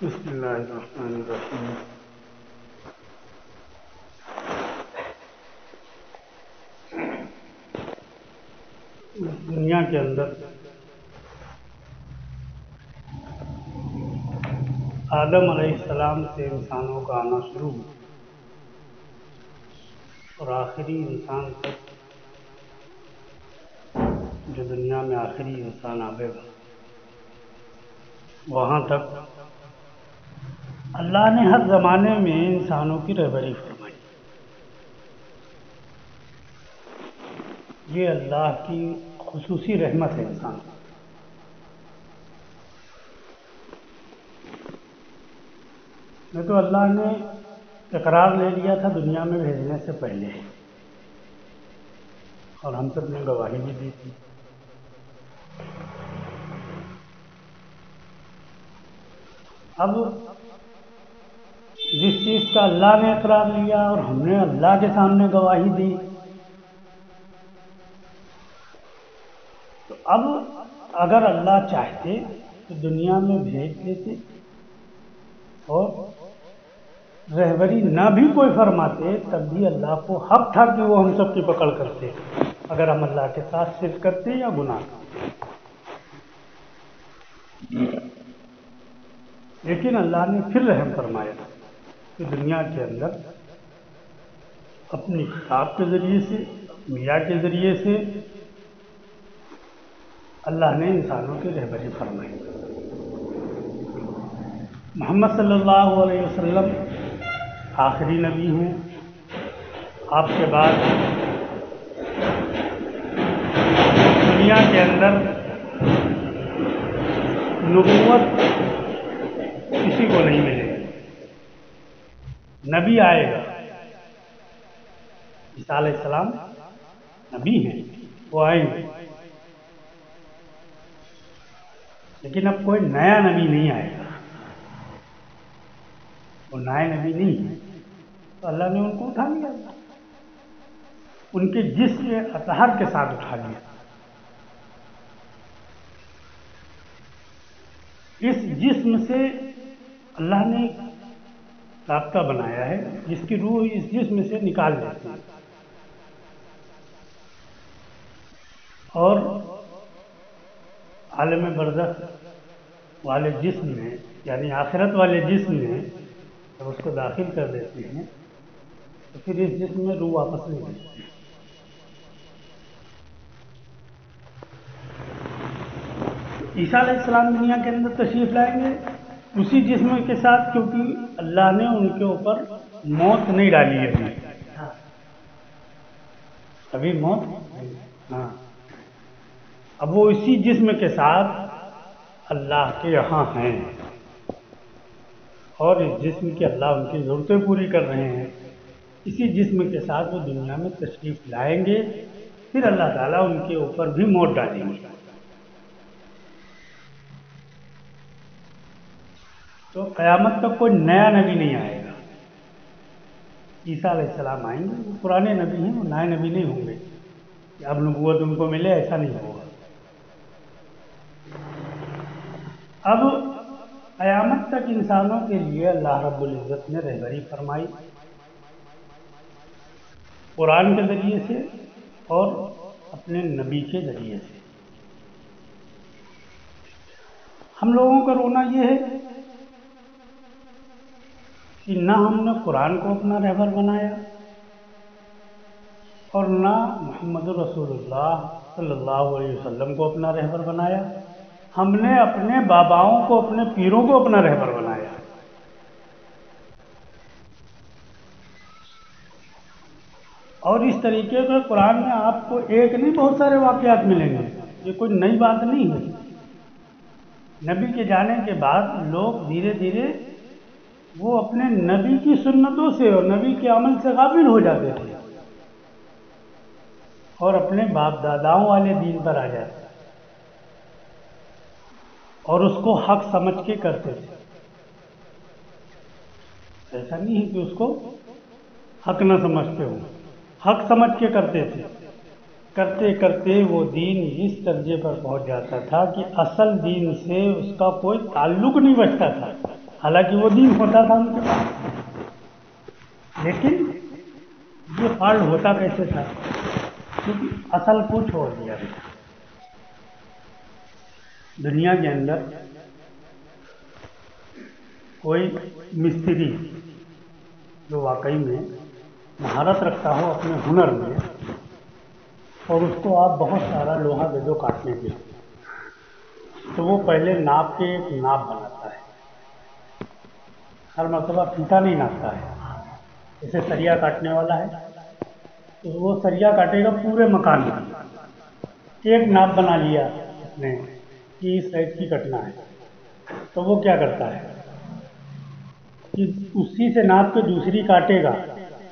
بسم اللہ الرحمن الرحیم۔ دنیا کے اندر آدم علیہ السلام سے انسانوں کا آنا شروع ہوا اور آخری انسان تک جو دنیا میں آخری انسان آئے گا وہاں تک اللہ نے ہر زمانے میں انسانوں کی رہبری فرمائی۔ یہ اللہ کی خصوصی رحمت ہے انسان کو۔ نہیں تو اللہ نے اقرار لے لیا تھا دنیا میں بھیجنے سے پہلے، اور ہم سب نے گواہی بھی دی تھی۔ اب جس چیز کا اللہ نے اقرار لیا اور ہم نے اللہ کے سامنے گواہی دی، تو اب اگر اللہ چاہتے تو دنیا میں بھیج دیتے اور رہبری نہ بھی کوئی فرماتے، تب بھی اللہ کو حق تھا کہ وہ ہم سب کی پکڑ کرتے اگر ہم اللہ کے ساتھ شرک کرتے یا گناہ کرتے۔ لیکن اللہ نے پھر رحم فرمایا کہ دنیا کے اندر اپنی کتاب کے ذریعے سے، میاں کے ذریعے سے اللہ نے انسانوں کی رہبری فرمائی۔ محمد صلی اللہ علیہ وسلم آخری نبی ہیں۔ آپ کے بعد دنیا کے اندر نبوت کسی کو نہیں ملے گی۔ نبی آئے گا، عیسیٰ علیہ السلام نبی ہیں، وہ آئیں گے، لیکن اب کوئی نیا نبی نہیں آئے گا، وہ نئے نبی نہیں ہے، تو اللہ نے ان کو اٹھا لیا، ان کے جسم اطہر کے ساتھ اٹھا لیا۔ اس جسم سے اللہ نے رابطہ بنایا ہے، جس کی روح اس جسم سے نکال دیتی ہے، اور عالم برزخ والے جسم میں، یعنی آخرت والے جسم میں جب اس کو داخل کر دیتے ہیں تو پھر اس جسم میں روح واپس نہیں ملتی ہے۔ عیسیٰ علیہ السلام دنیا کے اندر تشریف لائیں گے اسی جسم کے ساتھ، کیونکہ اللہ نے ان کے اوپر موت نہیں ڈالی ہے ابھی موت، ہاں، اب وہ اسی جسم کے ساتھ اللہ کے یہاں ہیں، اور اس جسم کی اللہ ان کی ضرورتیں پوری کر رہے ہیں۔ اسی جسم کے ساتھ وہ دنیا میں تشریف لائیں گے، پھر اللہ تعالیٰ ان کے اوپر بھی موت ڈالیں گے۔ تو قیامت تک کوئی نیا نبی نہیں آئے گا۔ عیسیٰ علیہ السلام آئیں گے، وہ پرانے نبی ہیں، وہ نئے نبی نہیں ہوں گے کہ اب نبوت ان کو ملے، ایسا نہیں ہوگا۔ اب قیامت تک انسانوں کے لیے اللہ رب العزت نے رہبری فرمائی قرآن کے ذریعے سے اور اپنے نبی کے ذریعے سے۔ ہم لوگوں کا رونا یہ ہے کہ نہ ہم نے قرآن کو اپنا رہبر بنایا اور نہ محمد رسول اللہ صلی اللہ علیہ وسلم کو اپنا رہبر بنایا، ہم نے اپنے باباؤں کو، اپنے پیروں کو اپنا رہبر بنایا۔ اور اس طریقے سے قرآن میں آپ کو ایک نہیں بہت سارے واقعات ملیں گے، یہ کوئی نئی بات نہیں ہے۔ نبی کے جانے کے بعد لوگ دھیرے دھیرے وہ اپنے نبی کی سنتوں سے اور نبی کے عمل سے غافل ہو جاتے تھے اور اپنے باپ داداؤں والے دین پر آ جاتے اور اس کو حق سمجھ کے کرتے تھے۔ ایسا نہیں ہے کہ اس کو حق نہ سمجھتے ہوں، حق سمجھ کے کرتے تھے۔ کرتے کرتے وہ دین اس درجے پر پہنچ جاتا تھا کہ اصل دین سے اس کا کوئی تعلق نہیں بچتا تھا، حالانکہ وہ دین ہوتا تھا ان کے پاس، لیکن یہ فالٹ ہوتا کیسے تھا؟ کیونکہ اصل کو چھوڑ دیا گیا۔ دنیا کے اندر کوئی مستری جو واقعی میں مہارت رکھتا ہو اپنے ہنر میں، اور اس کو آپ بہت سارا لوہا دے دو کاٹنے کے لیے، تو وہ پہلے ناپ کے ایک ناپ بناتا ہے، ہر مرتبہ پھیتا نہیں ناپتا ہے۔ جیسے سریا کاٹنے والا ہے تو وہ سریا کاٹے گا پورے مکان میں، ایک ناپ بنا لیا اس نے کہ اس سائز کی کٹنا ہے، تو وہ کیا کرتا ہے کہ اسی سے ناپ کے دوسری کاٹے گا،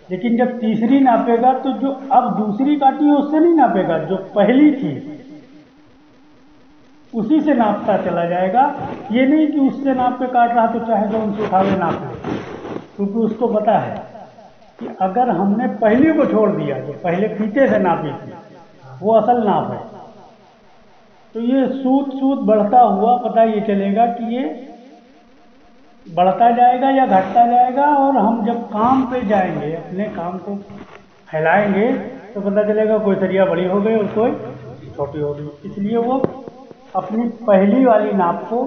لیکن جب تیسری ناپے گا تو جو اب دوسری کاٹی ہے اس سے نہیں ناپے گا، جو پہلی تھی اسی سے ناپتا چلا جائے گا۔ یہ نہیں کہ اس سے ناپ کے کاٹ رہا تو چاہے تو ان سے اٹھا کے ناپ لے، کیونکہ اس کو پتا ہے کہ اگر ہم نے پہلی کو چھوڑ دیا جو پہلے پھیتے سے ناپی تھی وہ اصل ناپ ہے، تو یہ سود بڑھتا ہوا پتہ یہ چلے گا کہ یہ بڑھتا جائے گا یا گھٹتا جائے گا، اور ہم جب کام پہ جائیں گے اپنے کام کو پھیلائیں گے تو پتہ چلے گا کوئی سریا بڑی ہو گئی اور کوئی چھوٹی ہو گئی۔ اس لیے وہ اپنی پہلی والی ناپ کو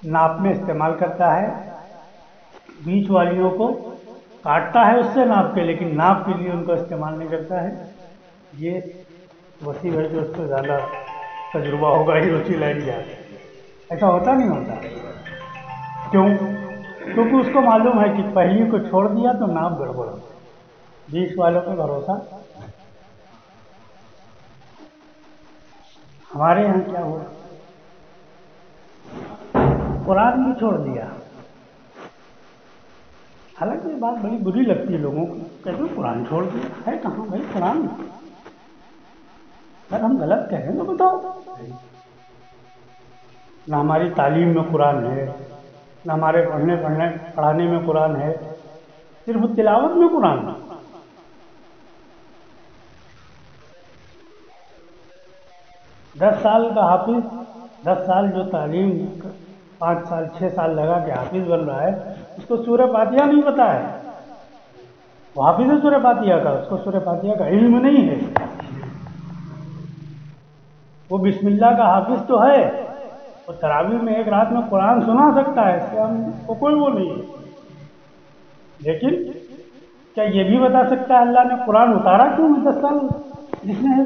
ناپ میں استعمال کرتا ہے، بیچ والیوں کو کاٹتا ہے اس سے ناپ کے، لیکن ناپ کے لیے ان کو استعمال نہیں کرتا ہے۔ یہ وسیع ہے جو اس کو زیادہ تجربہ ہوگا ہی روچی لائن جائے، ایسا ہوتا نہیں ہوتا۔ کیوں؟ کیونکہ اس کو معلوم ہے کہ پہلی کو چھوڑ دیا تو ناپ گڑبڑ ہو، بیچ والوں پہ بھروسہ۔ ہمارے یہاں کیا ہوا، قرآن بھی چھوڑ دیا۔ حالانکہ یہ بات بڑی بری لگتی ہے لوگوں کو، کہتے ہیں قرآن چھوڑ دیا ہے کہاں بھائی قرآن؟ اگر ہم غلط کہہ رہے ہیں تو بتاؤ۔ نہ ہماری تعلیم میں قرآن ہے، نہ ہمارے پڑھانے میں قرآن ہے، صرف تلاوت میں قرآن ہے۔ 10 سال کا حافظ، 10 سال جو تعلیم 5 سال 6 سال لگا کے حافظ بن رہا ہے، اس کو سورہ فاتحہ نہیں پتا ہے۔ وہ حافظ ہے سورہ فاتحہ کا، اس کو سورہ فاتحہ کا علم نہیں ہے۔ وہ بسم اللہ کا حافظ تو ہے، اور تراویح میں ایک رات میں قرآن سنا سکتا ہے، اس سے ہم کو کوئی وہ نہیں ہے، لیکن کیا یہ بھی بتا سکتا ہے اللہ نے قرآن اتارا کیوں؟ 10 سال جس نے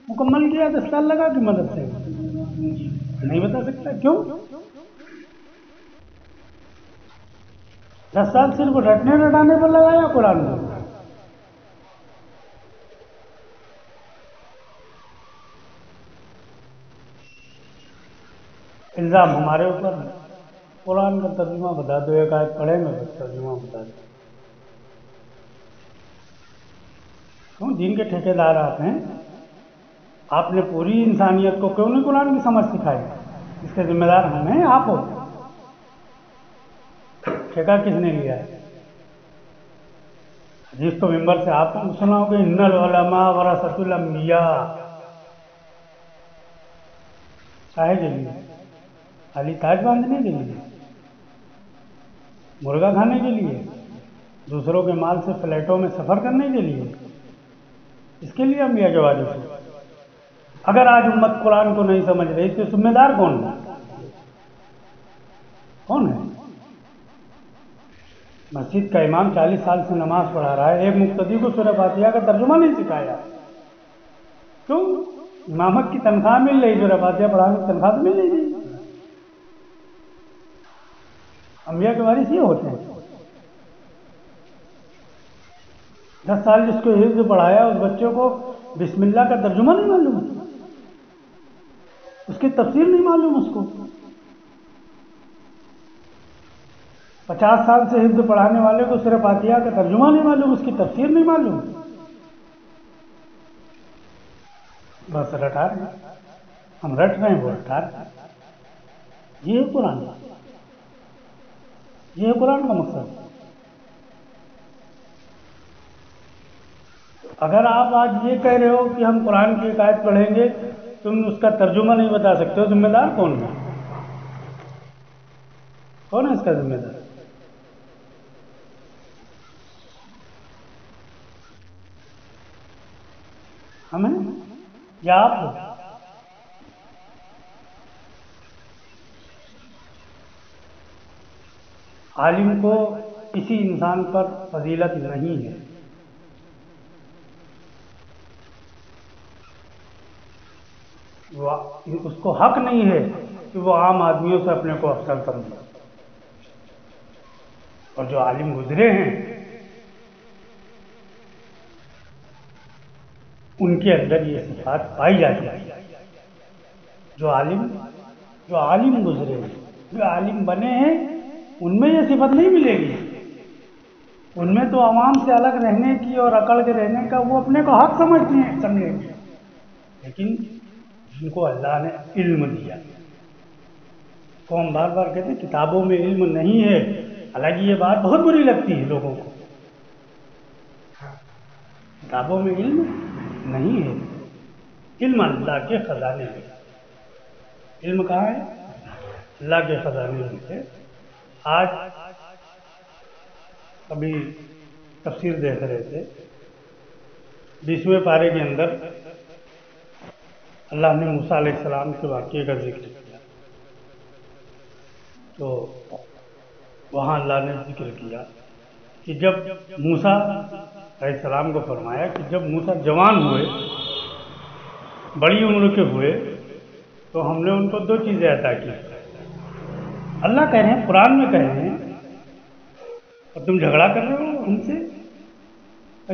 مکمل کیا 10 سال لگا کی مدد سے نہیں بتا سکتا۔ کیوں؟ 10 سال صرف رٹنے رٹانے پر لگایا قرآن کو۔ الزام ہمارے اوپر ہے، قرآن کا ترجمہ بتا دو، ایک آیت پڑھے میں بس ترجمہ بتا دو۔ کیوں؟ دین کے ٹھیکیدار آپ ہیں، آپ نے پوری انسانیت کو کیوں نہیں قرآن کی سمجھ سکھائی؟ اس کے ذمہ دار ہم ہیں، آپ ہو۔ ٹھیکہ کس نے لیا ہے؟ حدیث تو ممبر سے آپ نے سنا ہوگا، ان العلماء ورثۃ الانبیاء۔ کاہے کے لیے؟ خالی تاج باندھنے کے لیے؟ مرغا کھانے کے لیے؟ دوسروں کے مال سے فلیٹوں میں سفر کرنے کے لیے؟ اس کے لیے انبیاء کے وارث ہیں۔ اگر آج امت قرآن کو نہیں سمجھ رہی تو ذمہ دار کون ہے؟ کون ہے؟ مسجد کا امام 40 سال سے نماز پڑھا رہا ہے، ایک مقتدی کو سورہ فاتحہ کا ترجمہ نہیں سکھایا۔ کیوں؟ امامت کی تنخواہ مل رہی، سورہ فاتحہ پڑھانے کی تنخواہ تو مل نہیں رہی۔ انبیاء کے وارث یہ ہوتے ہیں۔ 10 سال جس کو حفظ پڑھایا اس بچے کو بسم اللہ کا ترجمہ نہیں معلوم، اس کی تفسیر نہیں معلوم، اس کو 50 سال سے حفظ پڑھانے والے کو سورہ فاتحہ کا ترجمہ نہیں معلوم، اس کی تفسیر نہیں معلوم، بس رٹا رہے ہیں، ہم رٹ رہے ہیں وہ رٹا رہے ہیں۔ یہ ہے قرآن، یہ ہے قرآن کا مقصد۔ اگر آپ آج یہ کہہ رہے ہو کہ ہم قرآن کی ایک آیت پڑھیں گے تم اس کا ترجمہ نہیں بتا سکتے ہو، ذمہ دار کون ہے؟ کون ہے اس کا ذمہ دار؟ ہم ہیں یا آپ ہو؟ عالم کو کسی انسان پر فضیلت نہیں ہے، اس کو حق نہیں ہے کہ وہ عام آدمیوں سے اپنے کو افضل سمجھے، اور جو عالم گزرے ہیں ان کے اندر یہ صفات پائی جاتی ہے۔ جو عالم گزرے ہیں، جو عالم بنے ہیں، ان میں یہ صفت نہیں ملے گی۔ ان میں تو عوام سے الگ رہنے کی اور اکڑ کے رہنے کا وہ اپنے کو حق سمجھیں گے، لیکن جن کو اللہ نے علم دیا، کو ہم بار بار کہتے ہیں کتابوں میں علم نہیں ہے، حالانکہ یہ بات بہت بری لگتی ہے لوگوں کو، کتابوں میں علم نہیں ہے، علم اللہ کے خزانے میں۔ علم کہاں ہے؟ اللہ کے خزانے میں ہے۔ آج ابھی تفسیر دیکھ رہے تھے، 20ویں پارے کے اندر اللہ نے موسیٰ علیہ السلام کے واقعے کا ذکر کیا، تو وہاں اللہ نے ذکر کیا کہ جب موسیٰ علیہ السلام کو فرمایا کہ جب موسیٰ جوان ہوئے، بڑی عمر کے ہوئے، تو ہم نے ان کو 2 چیزیں عطا کی۔ اللہ کہہ رہے ہیں، قرآن میں کہہ رہے ہیں، اور تم جھگڑا کر رہے ہو ہم سے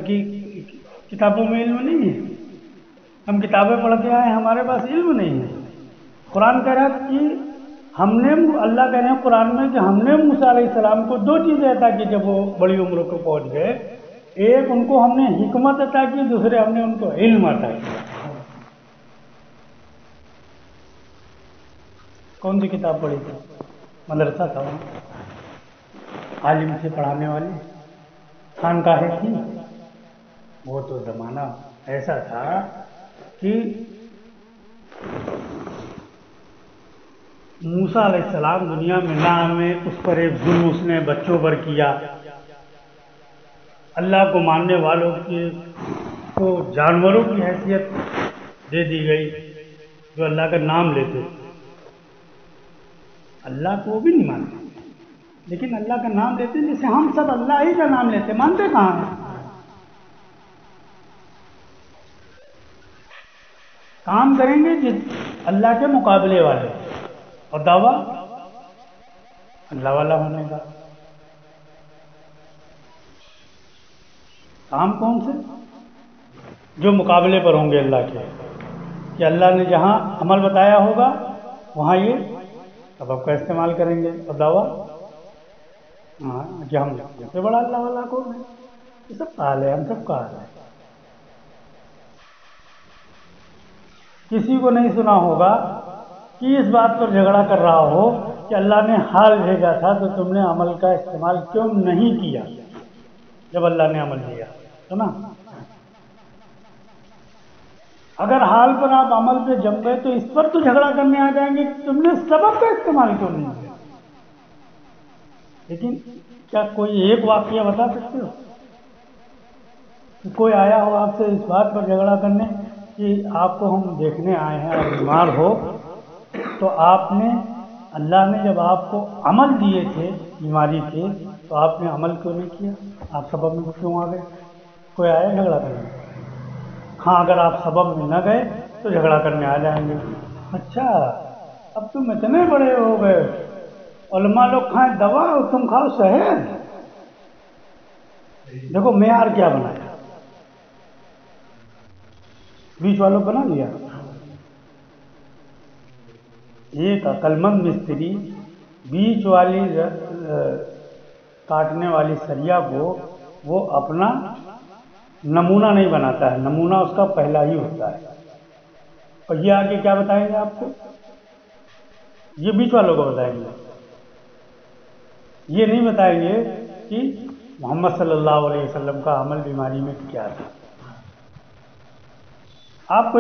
کہ کتابوں میں علم نہیں ہے، ہم کتابیں پڑھ کے آئے، ہمارے پاس علم نہیں ہے۔ قرآن کہہ رہا ہے کہ اللہ کہہ رہے ہیں قرآن میں کہ ہم نے موسیٰ علیہ السلام کو 2 چیزیں عطا کی جب وہ بڑی عمر کو پہنچ گئے۔ ایک ان کو ہم نے حکمت عطا کی، دوسرے ہم نے ان کو علم عطا کیا۔ کون سی کتاب پڑھی تھی؟ مدرسہ تھا وہاں، عالم سے پڑھانے والی خانقاہیں تھی۔ وہ تو زمانہ ایسا تھا کہ موسیٰ علیہ السلام دنیا میں نہ آئے، اس پر ایک ظلم اس نے بچوں پر کیا، اللہ کو ماننے والوں کو جانوروں کی حیثیت دے دی گئی جو اللہ کا نام لیتے، اللہ کو وہ بھی نہیں مانتے، لیکن اللہ کا نام لیتے جیسے ہم سب اللہ ہی کا نام لیتے، مانتے کہاں ہیں؟ کام کریں گے اللہ کے مقابلے والے، اور دعویٰ اللہ والا ہونے کا۔ کام کون سے؟ جو مقابلے پر ہوں گے اللہ کے، کہ اللہ نے جہاں عمل بتایا ہوگا وہاں یہ سبب کا استعمال کریں گے، اور دعویٰ کہ ہم سب سے بڑا اللہ والا کون ہے؟ یہ سب کا حال ہے، ہم سب کا حال ہے۔ کسی کو نہیں سنا ہوگا کہ اس بات پر جھگڑا کر رہا ہو کہ اللہ نے حال بھیجا تھا تو تم نے عمل کا استعمال کیوں نہیں کیا جب اللہ نے عمل دیا، سنا؟ اگر حال پر آپ عمل پہ جم گئے تو اس پر تو جھگڑا کرنے آ جائیں گے کہ تم نے سبب کا استعمال کیوں نہیں کیا۔ لیکن کیا کوئی ایک واقعہ بتا سکتے ہو کہ کوئی آیا ہو آپ سے اس بات پر جھگڑا کرنے کہ آپ کو ہم دیکھنے آئے ہیں اور بیمار ہو، تو آپ نے اللہ نے جب آپ کو عمل دیے تھے بیماری کے تو آپ نے عمل کیوں نہیں کیا؟ آپ سبب میں کیوں آ گئے؟ کوئی آیا جھگڑا کرنے؟ ہاں، اگر آپ سبب میں نہ گئے تو جھگڑا کرنے آ جائیں گے۔ اچھا، اب تم اتنے بڑے ہو گئے، علماء لوگ کھائیں دوا اور تم کھاؤ شہد۔ دیکھو معیار کیا بنایا، بیچ والوں بنا لیا۔ ایک عقل مند مستری بیچ والی کاٹنے والی سریا کو وہ اپنا نمونہ نہیں بناتا ہے، نمونہ اس کا پہلا ہی ہوتا ہے۔ اور یہ آگے کیا بتائیں گے آپ کو؟ یہ بیچ والوں کو بتائیں گے، یہ نہیں بتائیں گے کہ محمد صلی اللہ علیہ وسلم کا عمل بیماری میں کیا تھا۔ آپ کو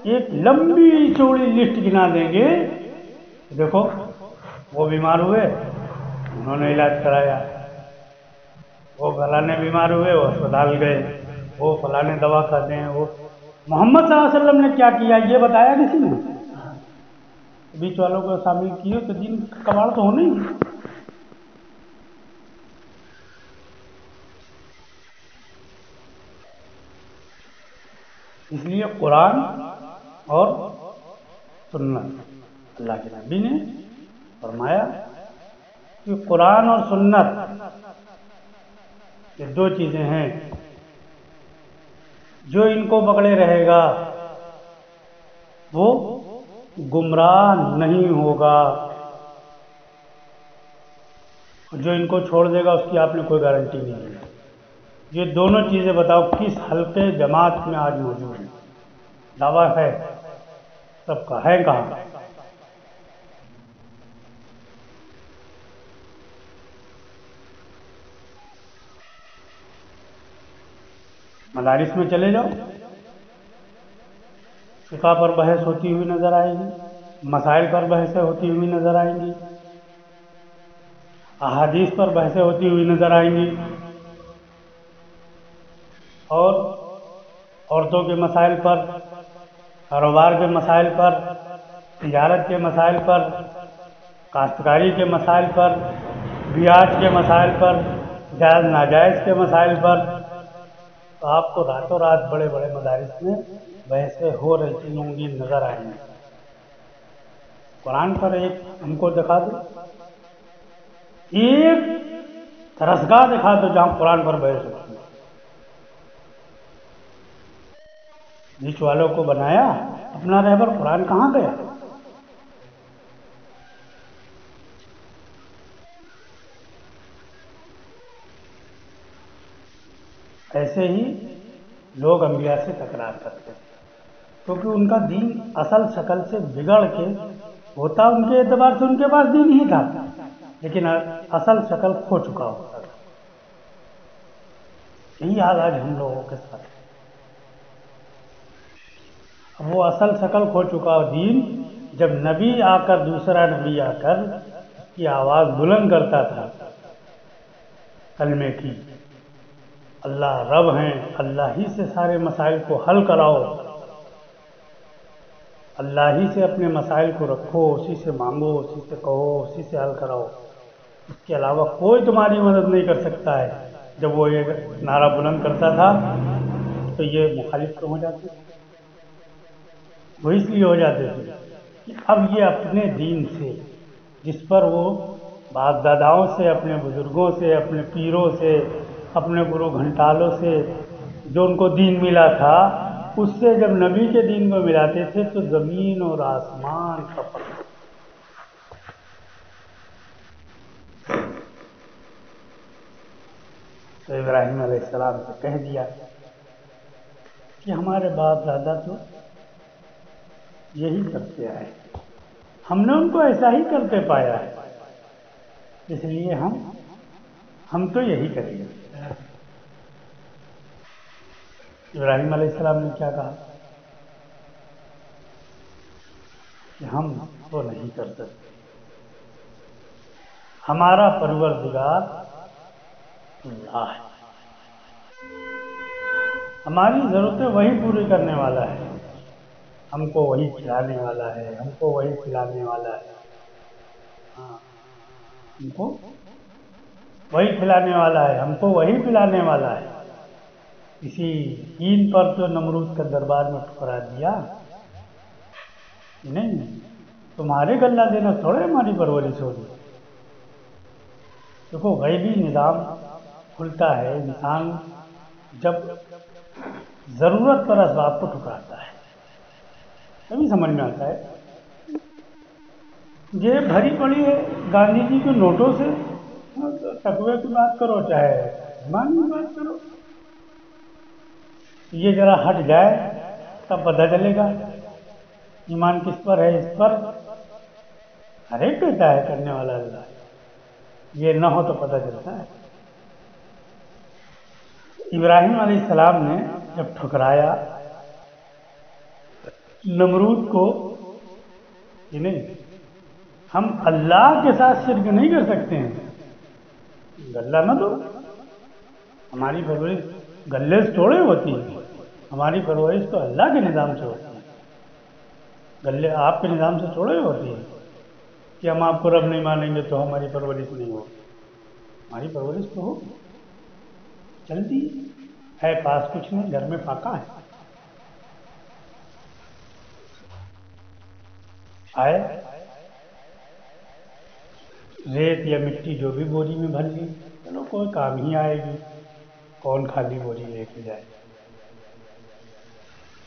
ایک لمبی چوڑی لسٹ گنا دیں گے، دیکھو وہ بیمار ہوئے انہوں نے علاج کرایا، وہ فلانے بیمار ہوئے وہ اسپتال گئے، وہ فلانے دوا کھاتے ہیں، وہ محمد صلی اللہ علیہ وسلم نے کیا کیا یہ بتایا کسی نے؟ بیچ والوں کو شامل کیے تو دین کا کباڑ تو ہونا ہی۔ اس لیے قرآن اور سنت، اللہ کے نبی نے فرمایا کہ قرآن اور سنت یہ دو چیزیں ہیں، جو ان کو پکڑے رہے گا وہ گمراہ نہیں ہوگا، جو ان کو چھوڑ دے گا اس کی آپ نے کوئی گارنٹی نہیں ہے۔ یہ دونوں چیزیں بتاؤ کس حلقے جماعت میں آج موجود ہیں؟ دعویٰ ہے سب کا، ہے کہاں؟ مدارس میں چلے جاؤ، فقہ پر بحث ہوتی ہوئی نظر آئے گی، مسائل پر بحثیں ہوتی ہوئی نظر آئیں گی، احادیث پر بحثیں ہوتی ہوئی نظر آئیں گی، اور عورتوں کے مسائل پر، کاروبار کے مسائل پر، تجارت کے مسائل پر، کاشتکاری کے مسائل پر، بیاج کے مسائل پر، جائز ناجائز کے مسائل پر، تو آپ کو راتوں رات بڑے بڑے مدارس میں بحثیں ہو رہی ہوں گی نظر آئیں گی۔ قرآن پر ایک ہم کو دکھا دو، ایک درسگاہ دکھا دو جہاں قرآن پر بحث ہوتی ہے۔ بیچ والوں کو بنایا اپنا رہبر، قرآن کہاں گیا؟ ایسے ہی لوگ انبیاء سے تکرار کرتے ہیں کیونکہ ان کا دین اصل شکل سے بگڑ کے ہوتا، ان کے اعتبار سے ان کے پاس دین ہی تھا لیکن اصل شکل کھو چکا ہوتا تھا۔ یہی حال آج ہم لوگوں کے ساتھ ہے۔ اب وہ اصل شکل کھو چکا دین جب نبی آ کر، دوسرا نبی آ کر اس کی آواز بلند کرتا تھا کلمے کی، اللہ رب ہیں، اللہ ہی سے سارے مسائل کو حل کراؤ، اللہ ہی سے اپنے مسائل کو رکھو، اسی سے مانگو، اسی سے کہو، اسی سے حل کراؤ، اس کے علاوہ کوئی تمہاری مدد نہیں کر سکتا ہے۔ جب وہ یہ نعرہ بلند کرتا تھا تو یہ مخالف کیوں ہو جاتے؟ وہ اس لیے ہو جاتے تھے کہ اب یہ اپنے دین سے، جس پر وہ باپ داداؤں سے، اپنے بزرگوں سے، اپنے پیروں سے، اپنے گرو گھنٹالوں سے جو ان کو دین ملا تھا، اس سے جب نبی کے دین کو ملاتے تھے تو زمین اور آسمان کا فرق۔ تو ابراہیم علیہ السلام سے کہہ دیا کہ ہمارے باپ دادا تو یہی کرتے آئے، ہم نے ان کو ایسا ہی کرتے پایا ہے، اس لیے ہم تو یہی کریں گے۔ ابراہیم علیہ السلام نے کیا کہا کہ ہم وہ نہیں کر سکتے، ہمارا پروردگار اللہ ہے، ہماری ضرورتیں وہی پوری کرنے والا ہے، ہم کو وہی کھلانے والا ہے، ہم کو وہی پلانے والا ہے، ہم کو وہی کھلانے والا ہے، ہم کو وہی پلانے والا ہے۔ اسی دین پر تو نمرود کا دربار میں ٹھکرا دیا، نہیں تمہارے گلہ دینا تھوڑے ہماری پرورش ہوگی۔ دیکھو غیبی نظام کھلتا ہے، انسان جب ضرورت پر اسباب کو ٹھکراتا ہے تبھی سمجھ میں آتا ہے۔ جیب بھری پڑی ہے گاندھی جی کے نوٹوں سے، تقوی کی بات کرو چاہے ایمان کی بات کرو، یہ ذرا ہٹ جائے تب پتہ چلے گا ایمان کس پر ہے۔ اس پر ہر ایک کہتا ہے کرنے والا اللہ، یہ نہ ہو تو پتہ چلتا ہے۔ ابراہیم علیہ السلام نے جب ٹھکرایا نمرود کو کہ نہیں ہم اللہ کے ساتھ شرک نہیں کر سکتے ہیں، گلہ نہ دو. ہماری پرورش گلے سے تھوڑے ہوتی ہے. ہماری پرورش تو اللہ کے نظام سے ہوتی ہے. گلے آپ کے نظام سے تھوڑے ہوتی ہے کہ ہم آپ کو رب نہیں مانیں گے تو ہماری پرورش نہیں ہوگی. ہماری پرورش تو ہوگی، چلتی ہے. پاس کچھ نہیں، گھر میں پاکا ہے. آئے ریت یا مٹی جو بھی بوری میں بھر لی، چلو کوئی کام ہی آئے گی. کون خالی بوری لے کے جائے؟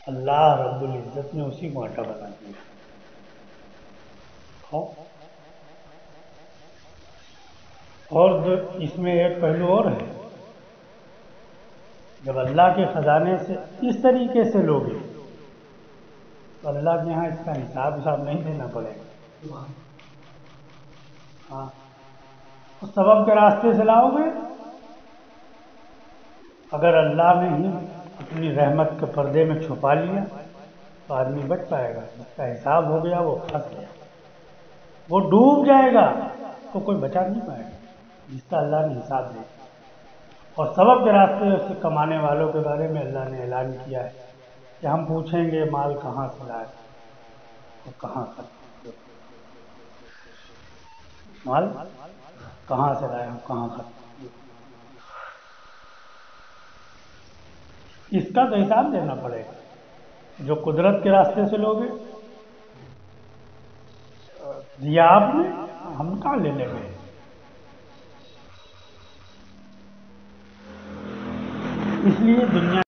اللہ رب العزت نے اسی کو آٹا بنا دیا. اور اس میں ایک پہلو اور ہے. جب اللہ کے خزانے سے اس طریقے سے لوگے تو اللہ کے یہاں اس کا حساب نہیں دینا پڑے گا. ہاں، سبب کے راستے سے لاؤ گے، اگر اللہ نے ہی اپنی رحمت کے پردے میں چھپا لیا تو آدمی بچ پائے گا. جس کا حساب ہو گیا وہ پھنس گیا، وہ ڈوب جائے گا تو کوئی بچا نہیں پائے گا جس کا اللہ نے حساب دیا. اور سبب کے راستے سے کمانے والوں کے بارے میں اللہ نے اعلان کیا ہے کہ ہم پوچھیں گے مال کہاں سے لائے اور کہاں خرچ کیا. مال کہاں سے لائے اور کہاں خرچ کیا، اس کا تو حساب دینا پڑے گا. جو قدرت کے راستے سے لوگے دیا آپ نے، ہم کہاں لے لیں گے. اس لیے دنیا